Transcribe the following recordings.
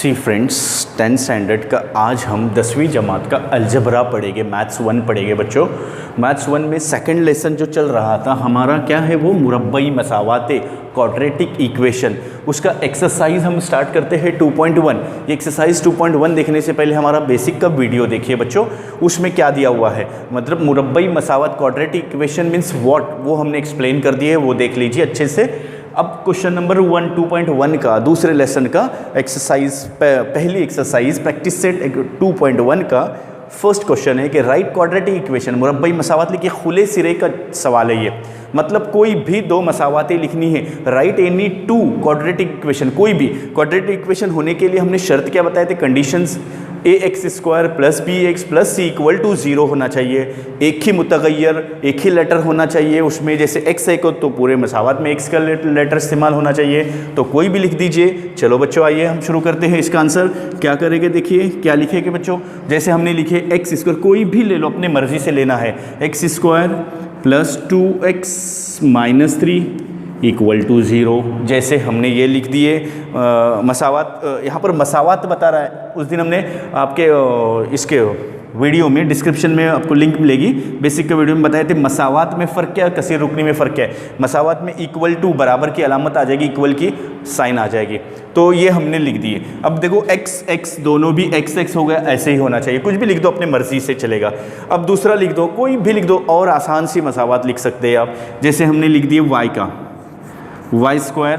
सी friends, 10th standard का आज हम 10वीं जमात का अलजबरा पढ़ेंगे, मैथ्स 1 पढ़ेंगे बच्चों। मैथ्स 1 में सेकंड लेसन जो चल रहा था हमारा क्या है, वो मुरब्बई मसावाते क्वाड्रेटिक इक्वेशन, उसका एक्सरसाइज हम स्टार्ट करते हैं 2.1। ये एक्सरसाइज 2.1 देखने से पहले हमारा बेसिक का वीडियो देखिए बच्चों, उसमें क्या दिया हुआ है, मतलब मुरब्बई मसावत क्वाड्रेटिक इक्वेशन मीन्स व्हाट, वो हमने एक्सप्लेन कर दिए है, वो देख लीजिए अच्छे से। अब क्वेश्चन नंबर 1 2.1 का दूसरे लेसन का एक्सरसाइज, पहली एक्सरसाइज प्रैक्टिस सेट 2.1 का फर्स्ट क्वेश्चन है कि राइट क्वाड्रेटिक इक्वेशन, मुरब्बई मसावत लिखिए, खुले सिरे का सवाल है ये, मतलब कोई भी दो मसावतें लिखनी है, right any two quadratic equation. कोई भी क्वाड्रेटिक इक्वेशन होने के लिए हमने शर्त क्या बताए थे, conditions, ax² plus bx plus c equal to 0 होना चाहिए, एक ही मुतगैर, एक ही लेटर होना चाहिए उसमें, जैसे x है को तो पूरे मसावत में x का लेटर इस्तेमाल होना चाहिए, तो कोई भी लिख दीजिए। चलो बच्चों आइए हम शुरू करते हैं। इसका आंसर क्या करेंगे, देखिए क्या लिखेंगे बच्चों, जैसे हमने लिखे x² कोई भी ले लो, अपने मर्जी से लेना है, x² plus 2x minus 3 equal to 0, जैसे हमने ये लिख दिए। मसावत, यहाँ पर मसावत बता रहा है, उस दिन हमने आपके इसके वीडियो में डिस्क्रिप्शन में आपको लिंक मिलेगी, बेसिक के वीडियो में बताए थे मसावत में फ़र्क क्या है, कसीर रुकनी में फ़र्क क्या है। मसावत में इक्वल टू बराबर की अलामत आ जाएगी, इक्वल की साइन आ जाएगी, तो ये हमने लिख दिए। अब देखो x दोनों भी x हो गया, ऐसे ही होना चाहिए, कुछ भी लिख दो अपने मर्जी से चलेगा। अब दूसरा लिख दो, कोई भी लिख दो, और आसान सी मसावत लिख सकते हैं आप, जैसे हमने लिख दिए y का y²,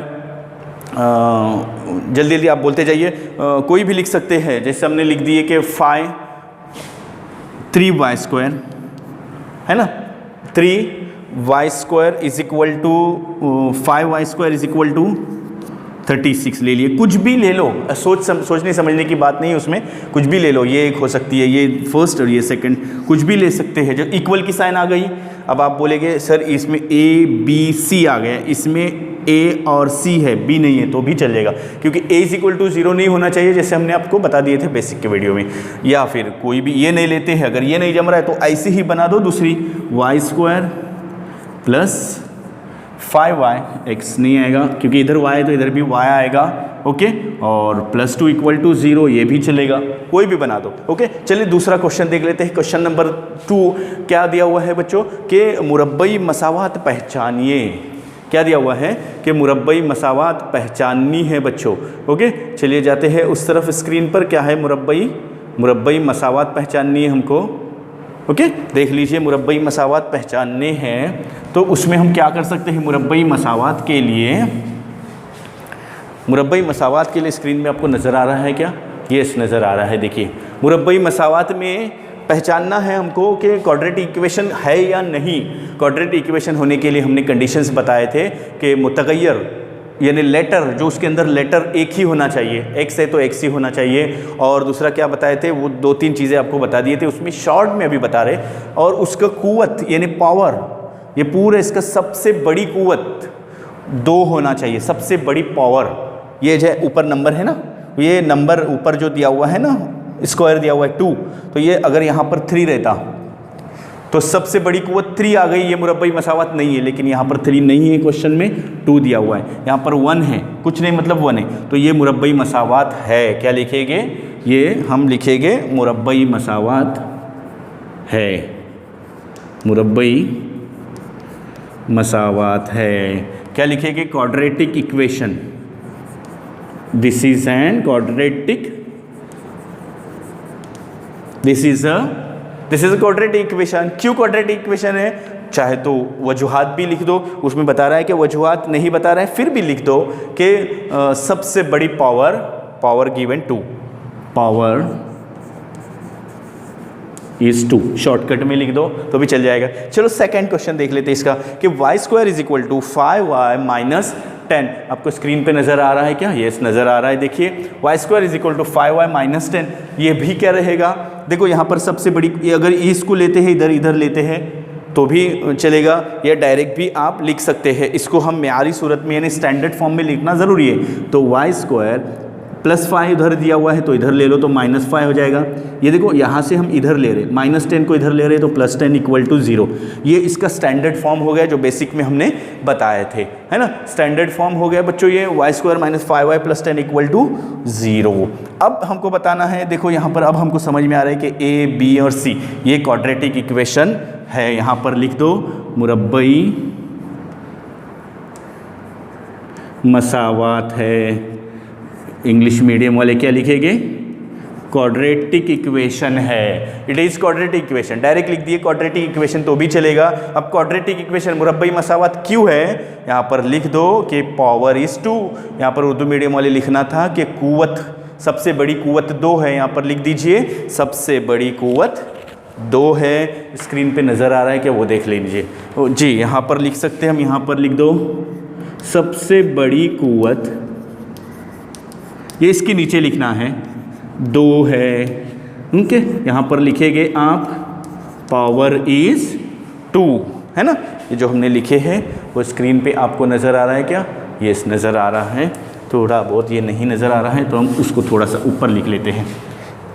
जल्दी जल्दी आप बोलते जाइए, कोई भी लिख सकते हैं, जैसे हमने लिख दिए कि 3y² है ना, 3y² is equal to 5y² is equal to 36 ले लिए, कुछ भी ले लो, सोचने समझने की बात नहीं है उसमें, कुछ भी ले लो, ये एक हो सकती है, ये फर्स्ट और ये सेकंड, कुछ भी ले सकते हैं। जो इक्वल की साइन आ गई, अब आप बोलेंगे सर इसमें a b c आ गया, इसमें a और c है, b नहीं है तो भी चलेगा, क्योंकि a इज इक्वल टू 0 नहीं होना चाहिए, जैसे हमने आपको बता दिए थे बेसिक के वीडियो में। या फिर कोई भी ये नहीं लेते हैं, अगर ये नहीं जम रहा है तो ऐसे ही बना दो दूसरी, y² प्लस 5y, x नहीं आएगा क्योंकि इधर y है तो इधर भी y आएगा, ओके, और प्लस 2 इक्वल टू 0, ये भी चलेगा, कोई भी बना दो, ओके। चलिए दूसरा क्वेश्चन देख लेते हैं। क्वेश्चन नंबर 2 क्या दिया हुआ है बच्चों, कि मुरब्बई मसावत पहचानिए, क्या दिया हुआ है कि मुरब्बई मसावत पहचाननी है बच्चों, ओके। चलिए जाते हैं उस तरफ स्क्रीन पर, क्या है मुरब्बई मसावत पहचाननी है हमको, ओके। देख लीजिए मुरब्बई मसावत पहचानने हैं, तो उसमें हम क्या कर सकते हैं, मुरब्बई मसावत के लिए स्क्रीन में आपको नज़र आ रहा है क्या, यस नज़र आ रहा है। देखिए मुरब्बई मसावत में पहचानना है हमको कि क्वाड्रेटिक इक्वेशन है या नहीं। क्वाड्रेटिक इक्वेशन होने के लिए हमने कंडीशंस बताए थे कि मुतगैर यानी लेटर, जो उसके अंदर लेटर एक ही होना चाहिए, x है तो x ही होना चाहिए, और दूसरा क्या बताए थे, वो 2-3 चीज़ें आपको बता दिए थे, उसमें शॉर्ट में अभी बता रहे, और उसका कुव्वत यानी पावर, ये पूरा इसका सबसे बड़ी कुव्वत 2 होना चाहिए, सबसे बड़ी पावर। ये जो ऊपर नंबर है ना, ये नंबर ऊपर जो दिया हुआ है ना, स्क्वायर दिया हुआ है 2, तो ये अगर यहाँ पर 3 रहता तो सबसे बड़ी कुव्वत 3 आ गई, ये मुरब्बई मसावत नहीं है, लेकिन यहाँ पर 3 नहीं है, क्वेश्चन में 2 दिया हुआ है, यहाँ पर 1 है, कुछ नहीं मतलब 1 है, तो ये मुरब्बई मसावत है। क्या लिखेंगे, ये हम लिखेंगे मुरब्बई मसावत है, मुरब्बई मसावत है। क्या लिखेंगे, quadratic equation, this is an quadratic, this is a quadratic equation. क्यों क्वाड्रेटिक इक्वेशन है, चाहे तो वजूहात भी लिख दो, उसमें बता रहा है कि वजूहात नहीं बता रहा है, फिर भी लिख दो कि सबसे बड़ी power given 2, power is 2, shortcut में लिख दो तो भी चल जाएगा। चलो सेकंड क्वेश्चन देख लेते हैं इसका, कि y² is equal to 5y minus 10, आपको स्क्रीन पे नज़र आ रहा है क्या, यस नज़र आ रहा है। देखिए y² is equal to 5y minus 10, ये भी क्या रहेगा, देखो यहाँ पर सबसे बड़ी, अगर इसको लेते हैं, इधर लेते हैं तो भी चलेगा, या डायरेक्ट भी आप लिख सकते हैं, इसको हम म्यारी सूरत में यानी स्टैंडर्ड फॉर्म में लिखना ज़रूरी है, तो y² +5 इधर दिया हुआ है तो इधर ले लो तो -5 हो जाएगा। ये देखो यहाँ से हम इधर ले रहे, -10 को इधर ले रहे तो +10 = 0। ये इसका स्टैंडर्ड फॉर्म हो गया जो बेसिक में हमने बताए थे, है ना। स्टैंडर्ड फॉर्म हो गया बच्चों ये y² - 5y + 10 = 0। अब हमको बताना है, देखो यहाँ पर अब हमको समझ में आ रहा है कि a, b और c ये क्वाड्रेटिक इक्वेशन है। यहाँ पर लिख दो मुरब्बई मसावात है। इंग्लिश मीडियम वाले क्या लिखेंगे? क्वाड्रेटिक इक्वेशन है। It is quadratic equation. Direct लिख दिए क्वाड्रेटिक इक्वेशन तो भी चलेगा। अब क्वाड्रेटिक इक्वेशन मुरब्बई मसावत क्यों है, यहाँ पर लिख दो कि पावर इज़ 2। यहाँ पर उर्दू मीडियम वाले लिखना था कि कुव्वत, सबसे बड़ी कुव्वत 2 है। यहाँ पर लिख दीजिए सबसे बड़ी कुव्वत 2 है। स्क्रीन पे नज़र आ रहा है कि वो देख लीजिए जी। यहाँ पर लिख सकते हैं हम, यहाँ पर लिख दो सबसे बड़ी कुव्वत, ये इसके नीचे लिखना है 2 है। ओके, यहाँ पर लिखेंगे आप पावर इज़ 2, है ना। ये जो हमने लिखे हैं वो स्क्रीन पे आपको नज़र आ रहा है क्या? यस, नज़र आ रहा है। थोड़ा बहुत ये नहीं नज़र आ रहा है तो हम उसको थोड़ा सा ऊपर लिख लेते हैं।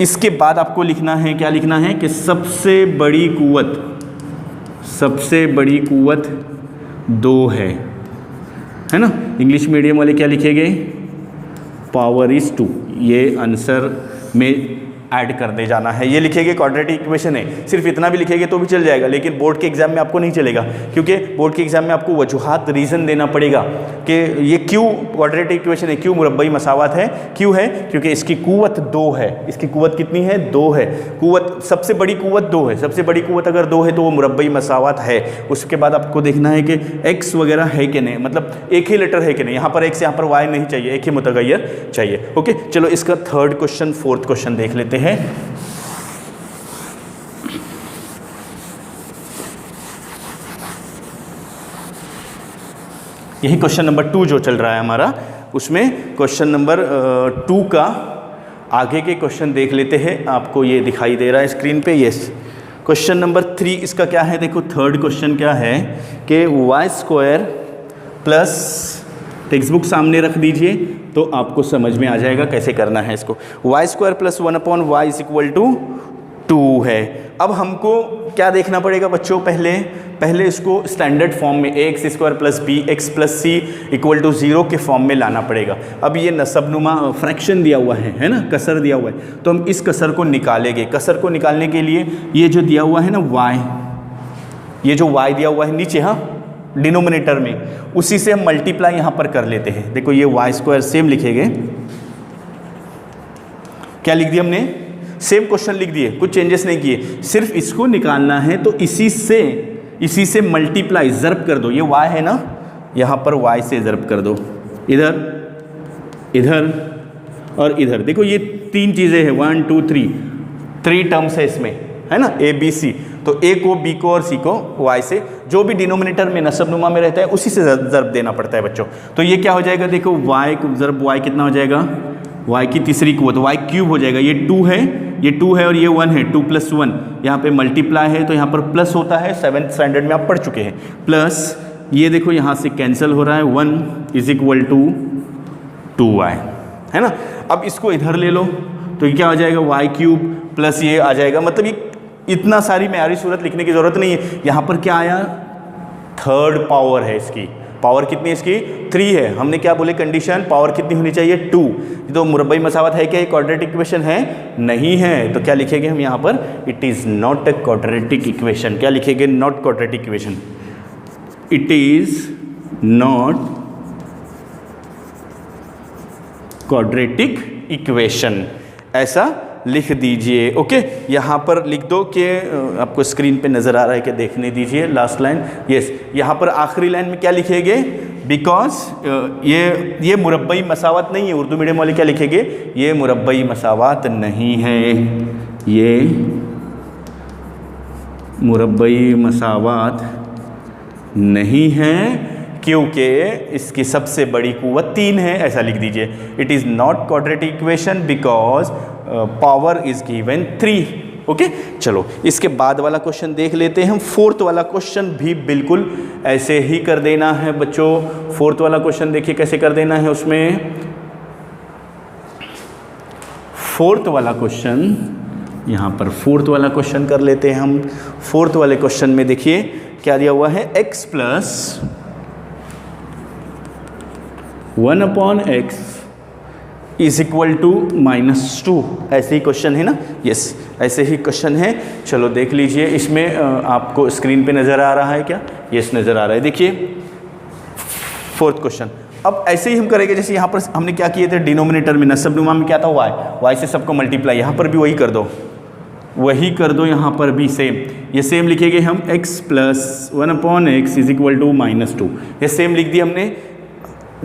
इसके बाद आपको लिखना है, क्या लिखना है कि सबसे बड़ी कुव्वत 2 है ना। इंग्लिश मीडियम वाले क्या लिखेंगे? Power is 2। ये आंसर में ऐड कर दे जाना है। ये लिखेंगे क्वाड्रेटिक इक्वेशन है, सिर्फ इतना भी लिखेंगे तो भी चल जाएगा, लेकिन बोर्ड के एग्जाम में आपको नहीं चलेगा, क्योंकि बोर्ड के एग्जाम में आपको वजूहात रीज़न देना पड़ेगा कि ये क्यों क्वाड्रेटिक इक्वेशन है, क्यों मुरब्बई मसावत है। क्यों है? क्योंकि इसकी कुव्वत 2 है। इसकी कुव्वत कितनी है? 2 है। कुव्वत, सबसे बड़ी कुव्वत 2 है। सबसे बड़ी कुव्वत अगर 2 है तो वो मुरब्बई मसावत है। उसके बाद आपको देखना है कि एक्स वगैरह है कि नहीं, मतलब एक ही लेटर है कि नहीं। यहाँ पर एक्स, यहाँ पर वाई नहीं चाहिए, एक ही मुतगय्यर चाहिए। ओके, चलो इसका थर्ड क्वेश्चन, फोर्थ क्वेश्चन देख लेते हैं। यही क्वेश्चन नंबर 2 जो चल रहा है हमारा, उसमें क्वेश्चन नंबर 2 का आगे के क्वेश्चन देख लेते हैं। आपको ये दिखाई दे रहा है स्क्रीन पे। यस, क्वेश्चन नंबर 3 इसका क्या है? देखो थर्ड क्वेश्चन क्या है कि y² प्लस, टेक्स्ट बुक सामने रख दीजिए तो आपको समझ में आ जाएगा कैसे करना है इसको। y² + 1/y = 2 है। अब हमको क्या देखना पड़ेगा बच्चों? पहले इसको स्टैंडर्ड फॉर्म में ax² + bx + c = 0 के फॉर्म में लाना पड़ेगा। अब ये नसबनुमा फ्रैक्शन दिया हुआ है ना, कसर दिया हुआ है, तो हम इस कसर को निकालेंगे। कसर को निकालने के लिए ये जो दिया हुआ है ना y, ये जो y दिया हुआ है नीचे, हाँ, डिनोमिनेटर में, उसी से हम मल्टीप्लाई यहाँ पर कर लेते हैं। देखो ये y² सेम लिखेंगे। क्या लिख दिया हमने? सेम क्वेश्चन लिख दिए, कुछ चेंजेस नहीं किए। सिर्फ इसको निकालना है तो इसी से मल्टीप्लाई, ज़र्ब कर दो। ये y है ना, यहाँ पर y से ज़र्ब कर दो। इधर और इधर। देखो ये 3 चीज़ें हैं, 1 2 3 टर्म्स है इसमें, है ना, a b c। तो a को, b को और c को y से, जो भी डिनोमिनेटर में नसबनुमा में रहता है उसी से ज़र्ब देना पड़ता है बच्चों। तो ये क्या हो जाएगा? देखो y को ज़र्ब y कितना हो जाएगा? y की तीसरी कुव्वत, y³ हो जाएगा। ये 2 है, ये 2 है और ये 1 है, 2 + 1। यहाँ पे मल्टीप्लाई है तो यहाँ पर प्लस होता है, 7th स्टैंडर्ड में आप पढ़ चुके हैं। प्लस ये देखो यहाँ से कैंसिल हो रहा है, 1 = 2y, है ना। अब इसको इधर ले लो तो ये क्या हो जाएगा? y³ प्लस ये आ जाएगा। मतलब ये इतना सारी मेयारी सूरत लिखने की ज़रूरत नहीं है। यहाँ पर क्या आया? थर्ड पावर है इसकी। पावर कितनी है इसकी? 3 है। हमने क्या बोले कंडीशन? पावर कितनी होनी चाहिए? 2। तो मुरब्बई मसावत है क्या? ये क्वाड्रेटिक इक्वेशन है? नहीं है। तो क्या लिखेंगे हम यहाँ पर? It is not a quadratic equation. क्या लिखेंगे? Not quadratic equation. It is not quadratic equation, ऐसा लिख दीजिए। ओके, यहाँ पर लिख दो कि आपको स्क्रीन पे नज़र आ रहा है कि देखने दीजिए लास्ट लाइन। यस, यहाँ पर आखिरी लाइन में क्या लिखेंगे? बिकॉज ये मुरब्बई मसावत नहीं है। उर्दू मीडियम वाले क्या लिखेंगे? ये मुरब्बई मसावत नहीं है, ये मुरब्बई मसावत नहीं है क्योंकि इसकी सबसे बड़ी कुव्वत 3 है, ऐसा लिख दीजिए। It is not quadratic equation because power is given 3। Okay, चलो इसके बाद वाला क्वेश्चन देख लेते हैं हम। फोर्थ वाला क्वेश्चन भी बिल्कुल ऐसे ही कर देना है बच्चों। फोर्थ वाला क्वेश्चन देखिए कैसे कर देना है। उसमें फोर्थ वाला क्वेश्चन, यहाँ पर फोर्थ वाला क्वेश्चन कर लेते हैं हम। फोर्थ वाले क्वेश्चन में देखिए क्या दिया हुआ है, x plus 1/x is equal to -2। ऐसे ही क्वेश्चन है ना, यस ऐसे ही क्वेश्चन है। चलो देख लीजिए, इसमें आपको स्क्रीन पे नज़र आ रहा है क्या? यस नज़र आ रहा है। देखिए फोर्थ क्वेश्चन, अब ऐसे ही हम करेंगे जैसे यहाँ पर हमने क्या किए थे, डिनोमिनेटर में नसबनुमा में क्या था, y से सबको मल्टीप्लाई, यहाँ पर भी वही कर दो, वही कर दो, यहाँ पर भी सेम, ये सेम लिखेंगे हम, x plus 1/x is equal to -2। ये सेम लिख दिया हमने।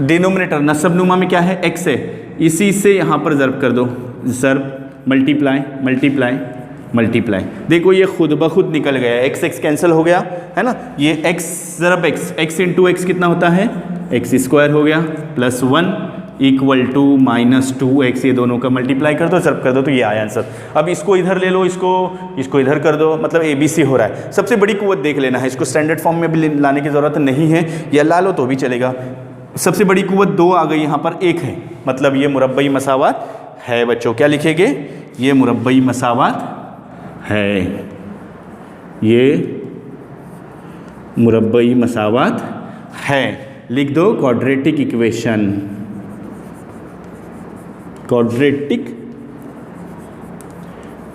डिनोमिनेटर नसबनुमा में क्या है, x है, इसी से यहाँ पर ज़र्ब कर दो, ज़र्ब मल्टीप्लाई मल्टीप्लाई मल्टीप्लाई। देखो ये खुद ब खुद निकल गया, x कैंसिल हो गया है ना, ये x ज़रब x इंटू एक्स कितना होता है, x² हो गया प्लस 1 इक्वल टू -2x, ये दोनों का मल्टीप्लाई कर दो, ज़र्ब कर दो, तो ये आया आंसर। अब इसको इधर ले लो, इसको इधर कर दो, मतलब ABC हो रहा है। सबसे बड़ी कुव्वत देख लेना है, इसको स्टैंडर्ड फॉर्म में भी लाने की ज़रूरत नहीं है, या ला लो तो भी चलेगा। सबसे बड़ी कुव्वत 2 आ गई, यहाँ पर 1 है, मतलब ये मुरब्बई मसावात है बच्चों। क्या लिखेंगे, ये मुरब्बई मसावात है, ये मुरब्बई मसावात है। लिख दो क्वाड्रेटिक इक्वेशन, क्वाड्रेटिक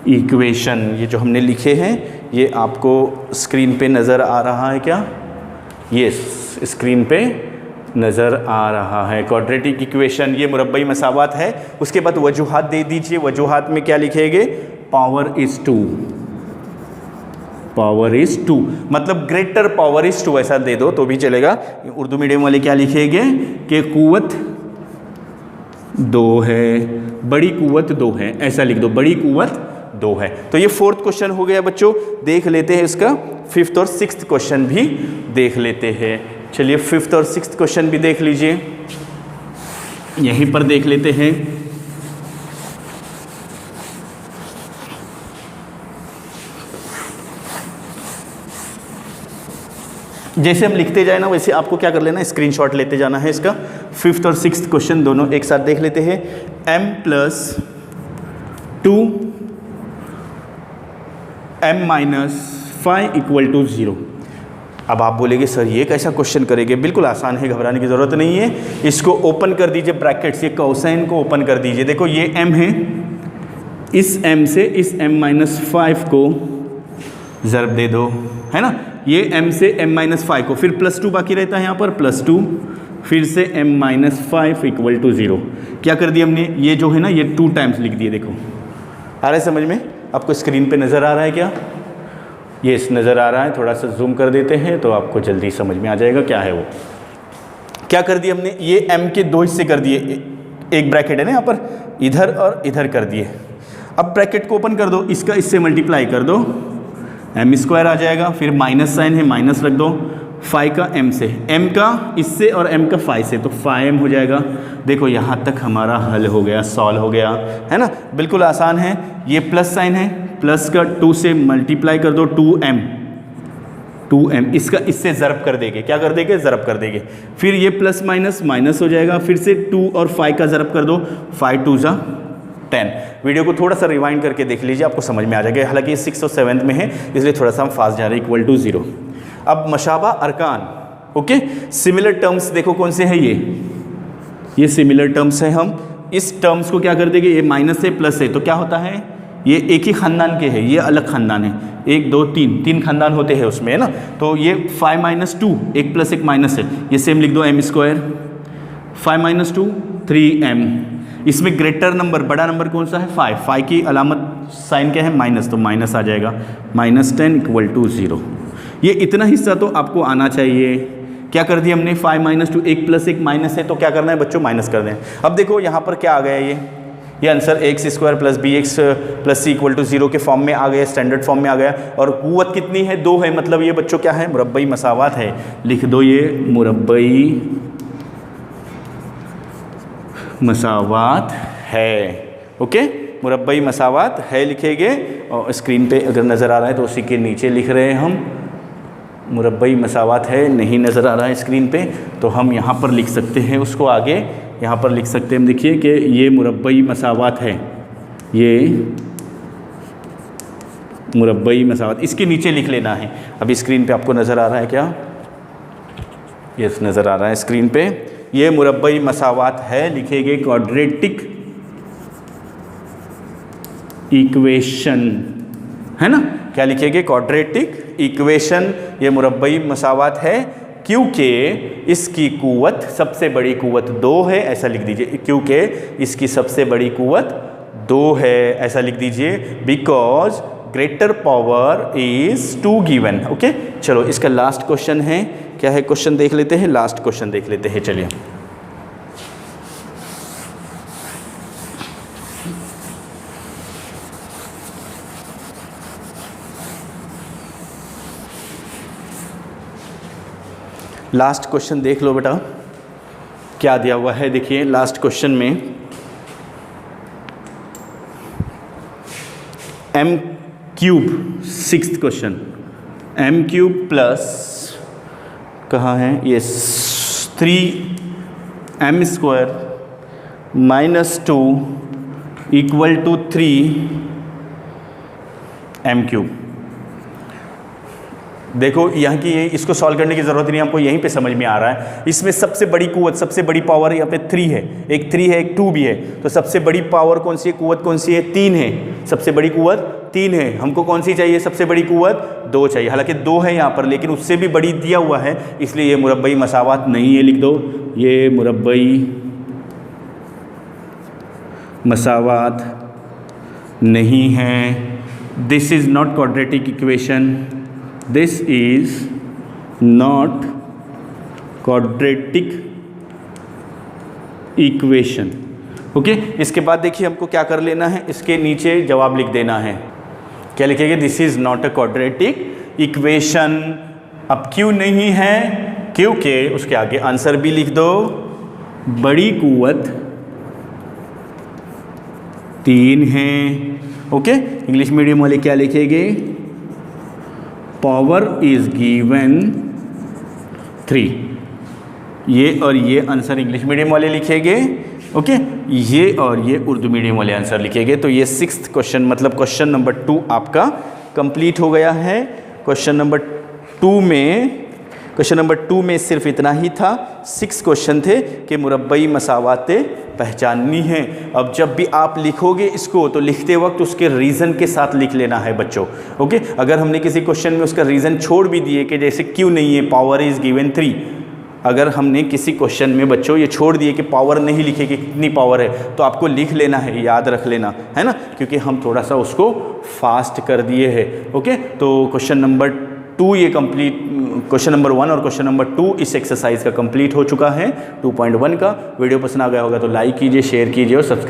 इक्वेशन। ये जो हमने लिखे हैं ये आपको स्क्रीन पे नज़र आ रहा है क्या? ये स्क्रीन पे नज़र आ रहा है क्वाड्रेटिक इक्वेशन, ये मुरब्बई मसावात है। उसके बाद वजूहात दे दीजिए, वजूहात में क्या लिखेंगे, पावर इज़ 2, पावर इज़ 2, मतलब ग्रेटर पावर इज़ 2 ऐसा दे दो तो भी चलेगा। उर्दू मीडियम वाले क्या लिखेंगे कि कुव्वत 2 है, बड़ी कुव्वत 2 है, ऐसा लिख दो, बड़ी कुव्वत 2 है। तो ये फोर्थ क्वेश्चन हो गया बच्चों। देख लेते हैं इसका फिफ्थ और सिक्स्थ क्वेश्चन भी देख लेते हैं। चलिए फिफ्थ और सिक्स्थ क्वेश्चन भी देख लीजिए, यहीं पर देख लेते हैं। जैसे हम लिखते जाए ना वैसे आपको क्या कर लेना, स्क्रीनशॉट लेते जाना है इसका। फिफ्थ और सिक्स्थ क्वेश्चन दोनों एक साथ देख लेते हैं। m plus 2m-5 equal to 0। अब आप बोलेंगे सर ये कैसा क्वेश्चन करेंगे, बिल्कुल आसान है, घबराने की ज़रूरत नहीं है। इसको ओपन कर दीजिए ब्रैकेट्स, ये कोसाइन को ओपन कर दीजिए। देखो ये m है, इस m से इस m-5 को ज़र्ब दे दो, है ना, ये m से m-5 को, फिर +2 बाकी रहता है यहाँ पर, +2 फिर से m-5 इक्वल टू 0। क्या कर दिया हमने, ये जो है ना ये 2 टाइम्स लिख दिए। देखो आ रहा है समझ में, आपको स्क्रीन पे नज़र आ रहा है क्या? ये नज़र आ रहा है, थोड़ा सा जूम कर देते हैं तो आपको जल्दी समझ में आ जाएगा क्या है वो। क्या कर दिया हमने, ये m के 2 हिस्से कर दिए, एक ब्रैकेट है ना यहाँ पर, इधर और इधर कर दिए। अब ब्रैकेट को ओपन कर दो, इसका इससे मल्टीप्लाई कर दो, m² आ जाएगा, फिर माइनस साइन है, माइनस रख दो, 5 का m से, m का इससे और m का 5 से, तो 5m हो जाएगा। देखो यहाँ तक हमारा हल हो गया, सॉल्व हो गया, है ना, बिल्कुल आसान है। ये प्लस साइन है, प्लस का 2 से मल्टीप्लाई कर दो, 2m, इसका इससे ज़रब कर देंगे, क्या कर देंगे, ज़रब कर देंगे। फिर ये प्लस माइनस माइनस हो जाएगा, फिर से 2 और 5 का ज़रब कर दो, 5 2 जा 10। वीडियो को थोड़ा सा रिवाइंड करके देख लीजिए, आपको समझ में आ जाएगा। हालांकि 6th और 7th में है इसलिए थोड़ा सा हम फास्ट जा रहे हैं, इक्वल टू 0। अब मशाबा अरकान, ओके, सिमिलर टर्म्स देखो कौन से हैं, ये सिमिलर टर्म्स हैं। हम इस टर्म्स को क्या कर देंगे, ये माइनस से प्लस है तो क्या होता है, ये एक ही ख़ानदान के हैं, ये अलग ख़ानदान है, 1 2 3 ख़ानदान होते हैं उसमें, है ना। तो ये 5 - 2, एक प्लस एक माइनस है, ये सेम लिख दो, m², 5 - 2 3m। इसमें ग्रेटर नंबर, बड़ा नंबर कौन सा है, 5 की अलामत साइन क्या है, माइनस, तो माइनस आ जाएगा, -10 इक्वल टू 0। ये इतना हिस्सा तो आपको आना चाहिए। क्या कर दिया हमने, 5 - 2, एक प्लस एक माइनस है, तो क्या करना है बच्चों, माइनस कर दें। अब देखो यहाँ पर क्या आ गया, ये answer x² + bx + c equal to 0 के फॉर्म में आ गया, स्टैंडर्ड फॉर्म में आ गया। और कुव्वत कितनी है, 2 है, मतलब ये बच्चों क्या है, मुरब्बई मसावात है। लिख दो ये मुरब्बई मसावात है, ओके, मुरब्बई मसावात है लिखेंगे। और स्क्रीन पे अगर नज़र आ रहा है तो उसी के नीचे लिख रहे हैं हम, मुरब्बई मसावात है, नहीं नज़र आ रहा है स्क्रीन पे तो हम यहाँ पर लिख सकते हैं उसको, आगे यहाँ पर लिख सकते हैं हम, देखिए कि ये मुरब्बई मसावात है, ये मुरब्बई मसावत, इसके नीचे लिख लेना है। अभी स्क्रीन पे आपको नज़र आ रहा है क्या? यस, नज़र आ रहा है स्क्रीन पे। ये मुरब्बई मसावत है, लिखेंगे क्वाड्रेटिक इक्वेशन, है ना? क्या लिखेंगे? Quadratic equation. ये मुरब्बई मसावत है क्योंकि इसकी कुव्वत, सबसे बड़ी कुव्वत 2 है, ऐसा लिख दीजिए। क्योंकि इसकी सबसे बड़ी कुव्वत 2 है, ऐसा लिख दीजिए। Because greater power is 2 given. Okay, चलो इसका लास्ट क्वेश्चन है, क्या है क्वेश्चन देख लेते हैं, लास्ट क्वेश्चन देख लेते हैं। चलिए, लास्ट क्वेश्चन देख लो बेटा, क्या दिया हुआ है। देखिए लास्ट क्वेश्चन में m cube, 6th question, m cube plus कहाँ है ये 3m square minus 2 equal to 3m cube. देखो यहाँ की ये, इसको सॉल्व करने की ज़रूरत नहीं, हमको यहीं पे समझ में आ रहा है। इसमें सबसे बड़ी कुव्वत, सबसे बड़ी पावर यहाँ पे 3 है, एक 3 है एक 2 भी है। तो सबसे बड़ी पावर कौन सी है, कुव्वत कौन सी है? 3 है। सबसे बड़ी कुव्वत 3 है। हमको कौन सी चाहिए? सबसे बड़ी कुव्वत 2 चाहिए। हालांकि 2 है यहाँ पर, लेकिन उससे भी बड़ी दिया हुआ है, इसलिए ये मुरब्बई मसावत नहीं है। लिख दो, ये मुरब्बई मसावत नहीं है। This is not quadratic equation, this is not quadratic equation. Okay, इसके बाद देखिए हमको क्या कर लेना है, इसके नीचे जवाब लिख देना है। क्या लिखेंगे? This is not a quadratic equation. अब क्यों नहीं है? क्योंकि उसके आगे आंसर भी लिख दो, बड़ी कुव्वत 3 है। ओके, इंग्लिश मीडियम वाले क्या लिखेंगे? Power is given 3। ये और ये आंसर इंग्लिश मीडियम वाले लिखेंगे। ओके, ये और ये उर्दू मीडियम वाले आंसर लिखेंगे। तो ये 6th क्वेश्चन, मतलब क्वेश्चन नंबर 2 आपका कंप्लीट हो गया है। क्वेश्चन नंबर 2 में सिर्फ इतना ही था। 6 क्वेश्चन थे कि मुरब्बई मसावातें पहचाननी है। अब जब भी आप लिखोगे इसको, तो लिखते वक्त उसके रीज़न के साथ लिख लेना है बच्चों। ओके, अगर हमने किसी क्वेश्चन में उसका रीज़न छोड़ भी दिए कि जैसे क्यों नहीं है, पावर इज़ गिवन 3, अगर हमने किसी क्वेश्चन में बच्चों ये छोड़ दिए कि पावर नहीं लिखे कि कितनी पावर है, तो आपको लिख लेना है, याद रख लेना है ना, क्योंकि हम थोड़ा सा उसको फास्ट कर दिए हैं। ओके, तो क्वेश्चन नंबर 2 ये कंप्लीट, क्वेश्चन नंबर 1 और क्वेश्चन नंबर 2 इस एक्सरसाइज का कंप्लीट हो चुका है 2.1 का। वीडियो पसंद आ गया होगा तो लाइक कीजिए, शेयर कीजिए और सब्सक्राइब